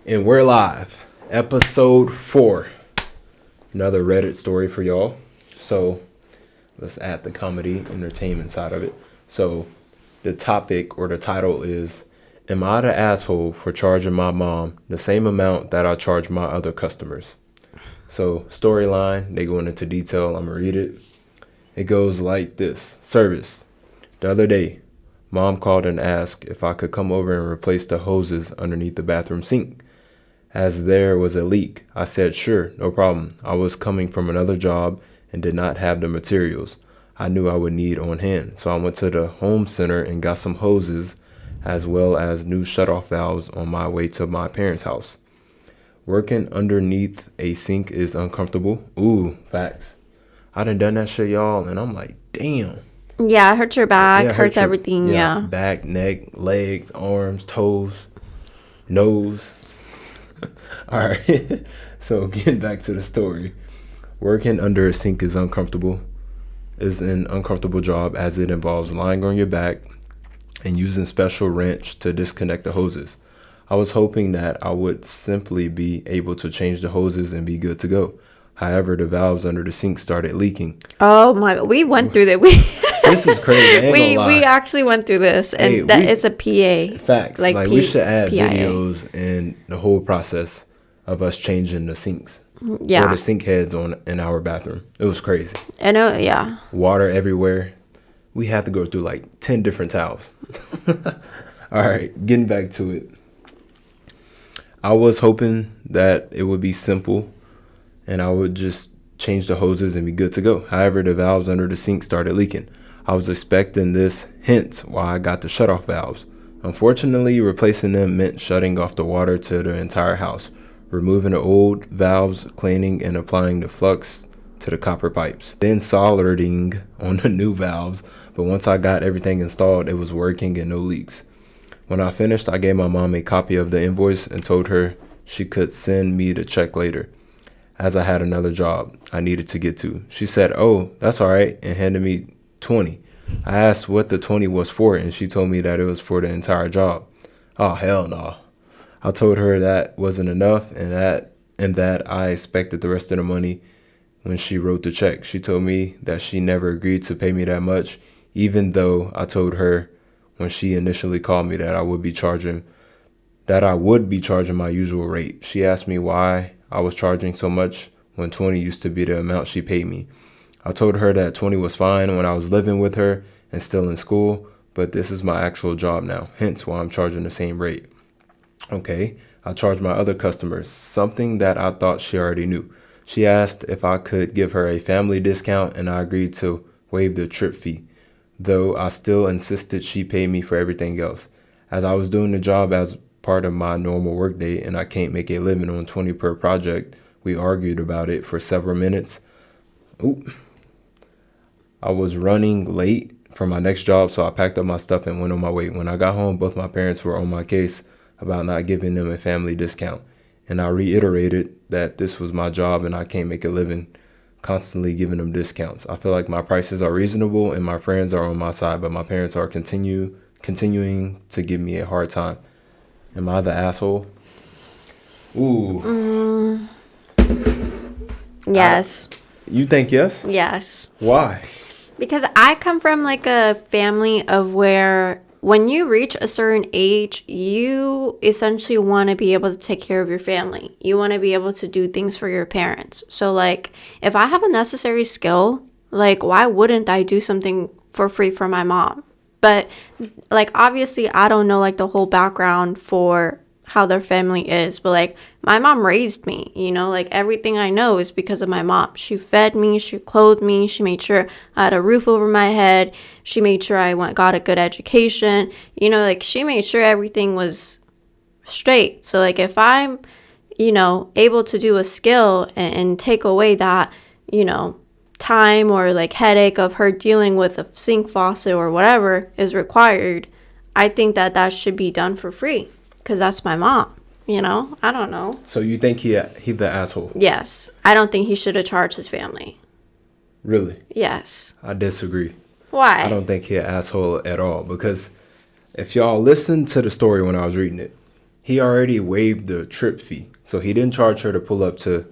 And we're live. Episode 4. Another Reddit story for y'all. So let's add the comedy entertainment side of it. So the topic or the title is, am I the asshole for charging my mom the same amount that I charge my other customers? So storyline, they go into detail. I'm going to read it. It goes like this. Service. The other day, Mom called and asked if I could come over and replace the hoses underneath the bathroom sink, as there was a leak. I said, sure, no problem. I was coming from another job and did not have the materials I knew I would need on hand. So I went to the home center and got some hoses as well as new shutoff valves on my way to my parents' house. Working underneath a sink is uncomfortable. Ooh, facts. I done that shit, y'all, and I'm like, damn. Yeah, it hurts your back, Yeah, hurts everything, yeah. Back, neck, legs, arms, toes, nose. All right. So getting back to the story. Working under a sink is an uncomfortable job as it involves lying on your back and using special wrench to disconnect the hoses. I was hoping that I would simply be able to change the hoses and be good to go. However, the valves under the sink started leaking. Oh my God, we went through that. This is crazy. We actually went through this, and it's a PA. Facts. Like we should add videos and the whole process of us changing the sinks. Yeah. Or the sink heads in our bathroom. It was crazy. I know, yeah. Water everywhere. We had to go through like 10 different towels. All right, getting back to it. I was hoping that it would be simple and I would just change the hoses and be good to go. However, the valves under the sink started leaking. I was expecting this, hence why I got the shutoff valves. Unfortunately, replacing them meant shutting off the water to the entire house, removing the old valves, cleaning and applying the flux to the copper pipes, then soldering on the new valves. But once I got everything installed, it was working and no leaks. When I finished, I gave my mom a copy of the invoice and told her she could send me the check later, as I had another job I needed to get to. She said, oh, that's all right, and handed me 20. I asked what the 20 was for, and she told me that it was for the entire job. Oh, hell no. I told her that wasn't enough and that I expected the rest of the money when she wrote the check. She told me that she never agreed to pay me that much, even though I told her when she initially called me that I would be charging my usual rate. She asked me why I was charging so much when 20 used to be the amount she paid me. I told her that 20 was fine when I was living with her and still in school, but this is my actual job now, hence why I'm charging the same rate. Okay, I charge my other customers, something that I thought she already knew. She asked if I could give her a family discount, and I agreed to waive the trip fee, though I still insisted she pay me for everything else. As I was doing the job as part of my normal workday and I can't make a living on 20 per project, we argued about it for several minutes. I was running late for my next job, so I packed up my stuff and went on my way. When I got home, both my parents were on my case about not giving them a family discount, and I reiterated that this was my job and I can't make a living constantly giving them discounts. I feel like my prices are reasonable and my friends are on my side, but my parents are continuing to give me a hard time. Am I the asshole? Ooh. Yes. You think yes? Yes. Why? Because I come from like a family of where when you reach a certain age, you essentially want to be able to take care of your family. You want to be able to do things for your parents. So like if I have a necessary skill, like why wouldn't I do something for free for my mom? But like obviously I don't know like the whole background for how their family is, but like my mom raised me, you know, like everything I know is because of my mom. She fed me, she clothed me, she made sure I had a roof over my head, she made sure I got a good education, you know, like she made sure everything was straight. So like if I'm, you know, able to do a skill and take away that, you know, time or like headache of her dealing with a sink faucet or whatever is required, I think that should be done for free. Because that's my mom, you know? I don't know. So you think he the asshole? Yes. I don't think he should have charged his family. Really? Yes. I disagree. Why? I don't think he an asshole at all. Because if y'all listen to the story when I was reading it, he already waived the trip fee. So he didn't charge her to pull up to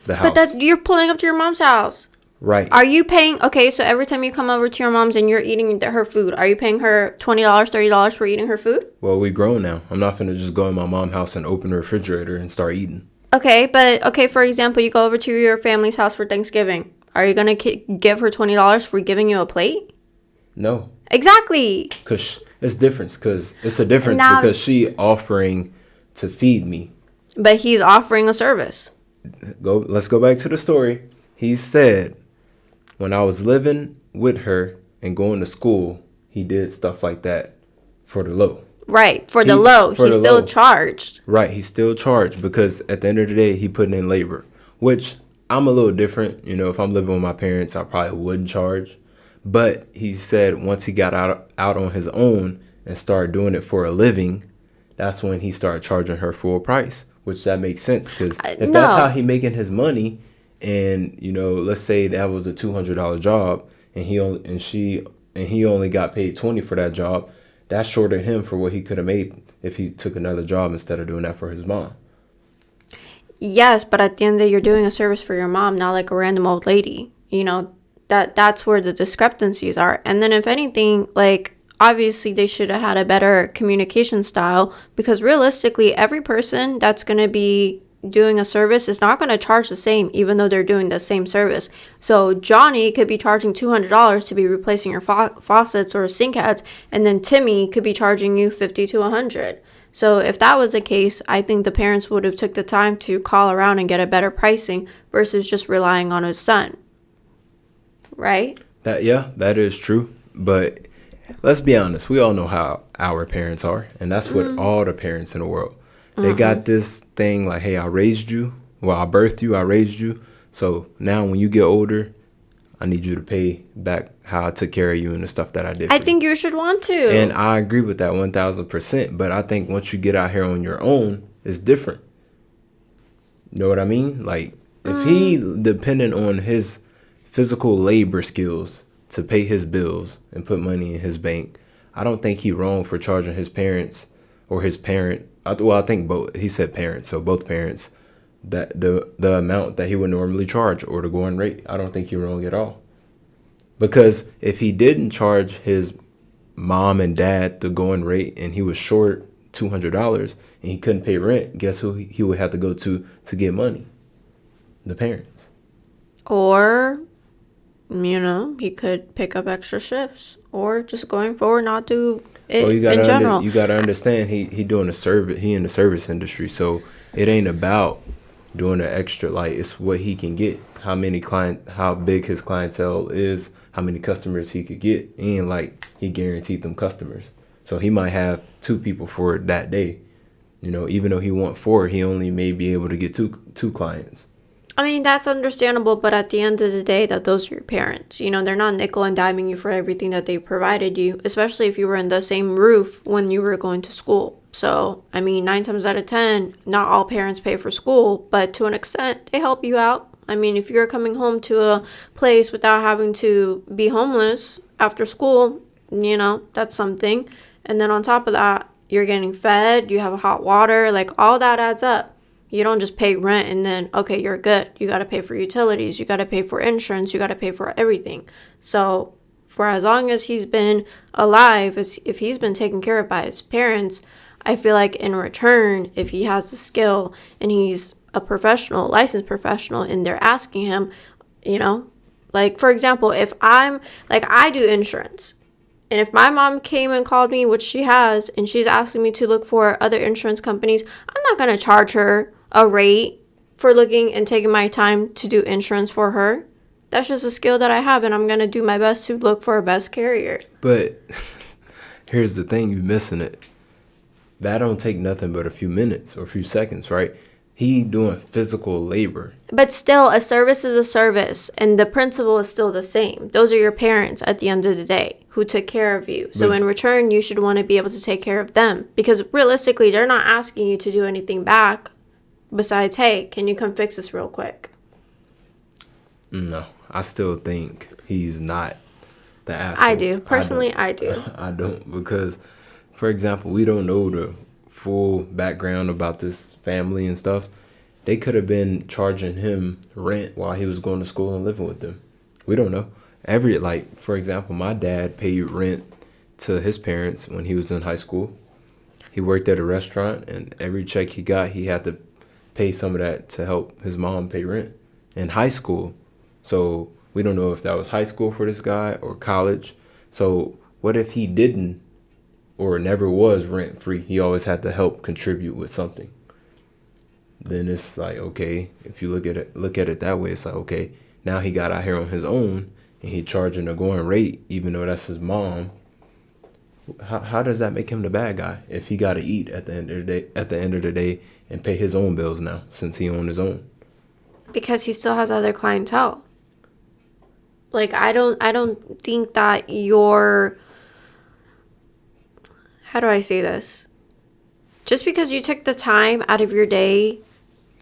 the house. But that you're pulling up to your mom's house. Right. Are you paying? Okay, so every time you come over to your mom's and you're eating her food, are you paying her $20, $30 for eating her food? Well, we grown now. I'm not finna just go in my mom's house and open the refrigerator and start eating. Okay, but okay, for example, you go over to your family's house for Thanksgiving. Are you gonna give her $20 for giving you a plate? No. Exactly. Cause it's difference. Cause it's a difference Now, because she offering to feed me. but he's offering a service. Let's go back to the story. He said, when I was living with her and going to school, he did stuff like that for the low. Right, for the low. He's still charged. Right, he's still charged because at the end of the day, he putting in labor, which I'm a little different. You know, if I'm living with my parents, I probably wouldn't charge. But he said once he got out on his own and started doing it for a living, that's when he started charging her full price, which that makes sense because if that's how he making his money, and you know, let's say that was a $200 job, and he only got paid $20 for that job. That's shorted him for what he could have made if he took another job instead of doing that for his mom. Yes, but at the end of the day, you're doing a service for your mom, not like a random old lady. You know, that's where the discrepancies are. And then if anything, like, obviously they should have had a better communication style, because realistically, every person that's going to be doing a service is not going to charge the same, even though they're doing the same service. So Johnny could be charging $200 to be replacing your faucets or sink heads, and then Timmy could be charging you $50 to $100. So if that was the case, I think the parents would have took the time to call around and get a better pricing versus just relying on his son. Right? That is true. But let's be honest, we all know how our parents are, and that's what all the parents in the world. They got this thing like, hey, I raised you. Well, I birthed you, I raised you. So now when you get older, I need you to pay back how I took care of you and the stuff that I did for I think you should want to. And I agree with that 1,000%. But I think once you get out here on your own, it's different. You know what I mean? Like, if he depended on his physical labor skills to pay his bills and put money in his bank, I don't think he wrong for charging his parents or his parent. Well, I think both. He said parents, so both parents, that the amount that he would normally charge or the going rate. I don't think he wrong at all. Because if he didn't charge his mom and dad the going rate and he was short $200 and he couldn't pay rent, guess who he would have to go to get money? The parents. Or, you know, he could pick up extra shifts, or just going forward not do it in general. You gotta understand, he doing a service. He in the service industry, so it ain't about doing the extra. Like, it's what he can get, how big his clientele is, how many customers he could get, and like he guaranteed them customers. So he might have 2 people for that day. You know, even though he want 4, he only may be able to get two clients. I mean, that's understandable, but at the end of the day, those are your parents. You know, they're not nickel and diming you for everything that they provided you, especially if you were in the same roof when you were going to school. So, I mean, 9 times out of 10, not all parents pay for school, but to an extent, they help you out. I mean, if you're coming home to a place without having to be homeless after school, you know, that's something. And then on top of that, you're getting fed, you have hot water, like all that adds up. You don't just pay rent and then, okay, you're good. You got to pay for utilities. You got to pay for insurance. You got to pay for everything. So for as long as he's been alive, if he's been taken care of by his parents, I feel like in return, if he has the skill and he's a professional, licensed professional, and they're asking him, you know, like, for example, if I'm, like, I do insurance. And if my mom came and called me, which she has, and she's asking me to look for other insurance companies, I'm not going to charge her a rate for looking and taking my time to do insurance for her. That's just a skill that I have, and I'm going to do my best to look for a best carrier. But here's the thing, you're missing it. That don't take nothing but a few minutes or a few seconds, right? He doing physical labor. But still, a service is a service, and the principle is still the same. Those are your parents at the end of the day who took care of you. So in return, you should want to be able to take care of them, because realistically, they're not asking you to do anything back besides, hey, can you come fix this real quick? No, I still think he's not the asshole. I do. Personally, I do. I don't, because, for example, we don't know the full background about this family and stuff, they could have been charging him rent while he was going to school and living with them. We don't know. Like, for example, my dad paid rent to his parents when he was in high school. He worked at a restaurant, and every check he got, he had to pay some of that to help his mom pay rent in high school. So we don't know if that was high school for this guy or college. So what if he didn't or never was rent free? He always had to help contribute with something. Then it's like, okay, if you look at it that way, it's like, okay, now he got out here on his own and he charging a going rate, even though that's his mom. How does that make him the bad guy if he got to eat at the end of the day and pay his own bills now since he on his own? Because he still has other clientele. Like, I don't think that how do I say this? Just because you took the time out of your day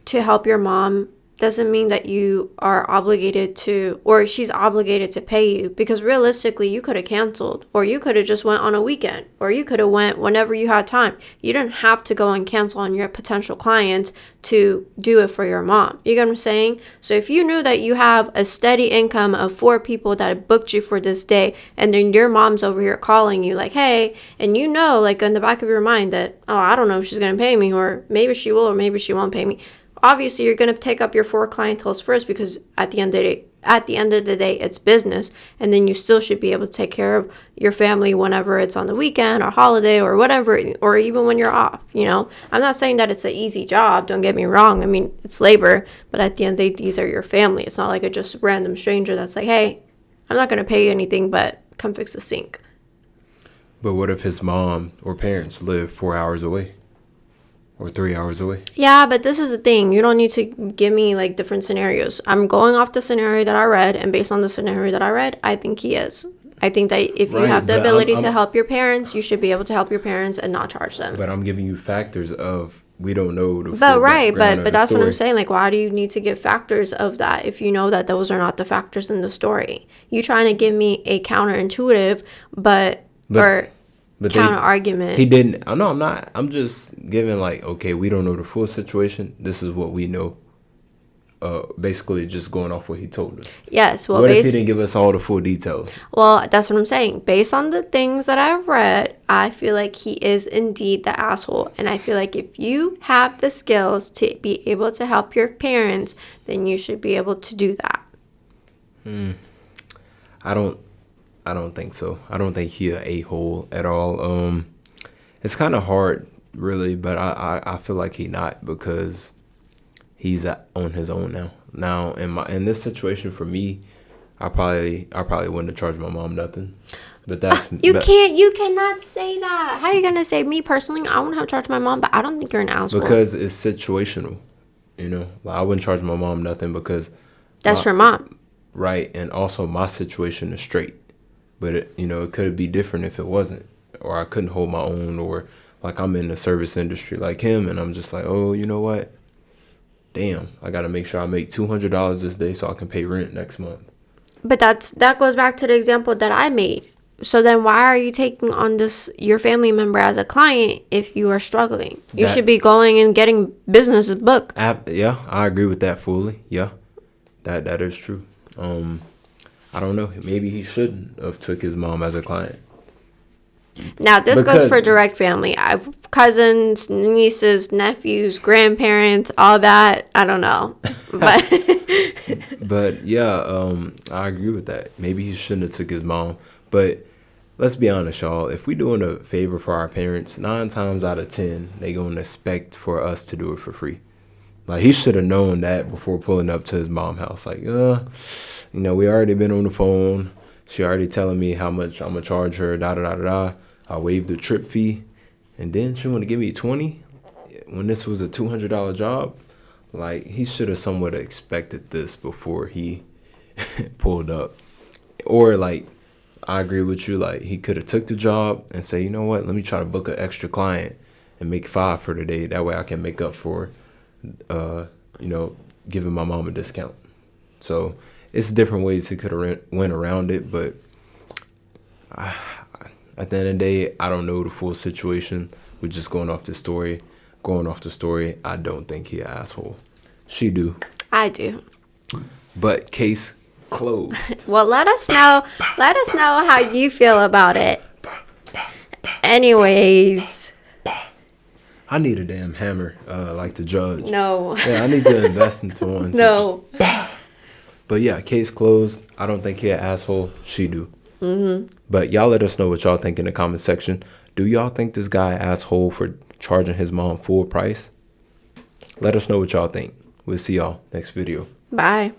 to help your mom doesn't mean that you are obligated to, or she's obligated to pay you, because realistically you could have canceled, or you could have just went on a weekend, or you could have went whenever you had time. You didn't have to go and cancel on your potential clients to do it for your mom. You get what I'm saying? So if you knew that you have a steady income of 4 people that have booked you for this day, and then your mom's over here calling you like, hey, and you know, like in the back of your mind that, oh, I don't know if she's going to pay me, or maybe she will, or maybe she won't pay me. Obviously, you're going to take up your 4 clienteles first, because at the end of the day, it's business. And then you still should be able to take care of your family whenever it's on the weekend or holiday or whatever, or even when you're off, you know. I'm not saying that it's an easy job. Don't get me wrong. I mean, it's labor. But at the end of the day, these are your family. It's not like a just random stranger that's like, hey, I'm not going to pay you anything, but come fix the sink. But what if his mom or parents live 4 hours away? Or 3 hours away? Yeah, but this is the thing. You don't need to give me like different scenarios. I'm going off the scenario that I read, and based on the scenario that I read, I think he is. I think that if you have the ability to help your parents, you should be able to help your parents and not charge them. But I'm giving you factors of, we don't know the full but that's what I'm saying. Like, why do you need to give factors of that if you know that those are not the factors in the story? You trying to give me a counterintuitive, but counter argument. He didn't. No, I'm not. I'm just giving like, okay, we don't know the full situation. This is what we know. Basically, just going off what he told us. Yes. Well, what if he didn't give us all the full details? Well, that's what I'm saying. Based on the things that I read, I feel like he is indeed the asshole. And I feel like if you have the skills to be able to help your parents, then you should be able to do that. I don't think so. I don't think he a hole at all. It's kind of hard, really, but I feel like he not, because he's on his own now. Now in this situation for me, I probably wouldn't have charged my mom nothing. But that's you cannot say that. How are you gonna say? Me personally, I wouldn't have charged my mom, but I don't think you're an asshole. Because it's situational, you know. Like, I wouldn't charge my mom nothing because that's your mom, right? And also my situation is straight. But it could be different if it wasn't, or I couldn't hold my own, or like I'm in the service industry like him, and I'm just like, oh, you know what? Damn, I got to make sure I make $200 this day so I can pay rent next month. But that goes back to the example that I made. So then why are you taking on your family member as a client if you are struggling? You should be going and getting businesses booked. Yeah, I agree with that fully. Yeah, that is true. I don't know. Maybe he shouldn't have took his mom as a client. Now, this goes for direct family. I've cousins, nieces, nephews, grandparents, all that. I don't know. But yeah, I agree with that. Maybe he shouldn't have took his mom. But let's be honest, y'all. If we doing a favor for our parents, 9 times out of 10, they going to expect for us to do it for free. Like, he should have known that before pulling up to his mom's house. Like, we already been on the phone. She already telling me how much I'm going to charge her, da-da-da-da-da. I waived the trip fee. And then she want to give me $20 when this was a $200 job. Like, he should have somewhat expected this before he pulled up. Or, like, I agree with you. Like, he could have took the job and say, you know what, let me try to book an extra client and make 5 for the day. That way I can make up for, giving my mom a discount. So it's different ways he could have went around it. But at the end of the day, I don't know the full situation. We're just going off the story. Going off the story, I don't think he an asshole. She do. I do. But case closed. Well, let us know. Let us know how you feel about it. Anyways. I need a damn hammer, like the judge. No. Yeah, I need to invest into one. No. But yeah, case closed. I don't think he an asshole. She do. But y'all let us know what y'all think in the comment section. Do y'all think this guy asshole for charging his mom full price? Let us know what y'all think. We'll see y'all next video. Bye.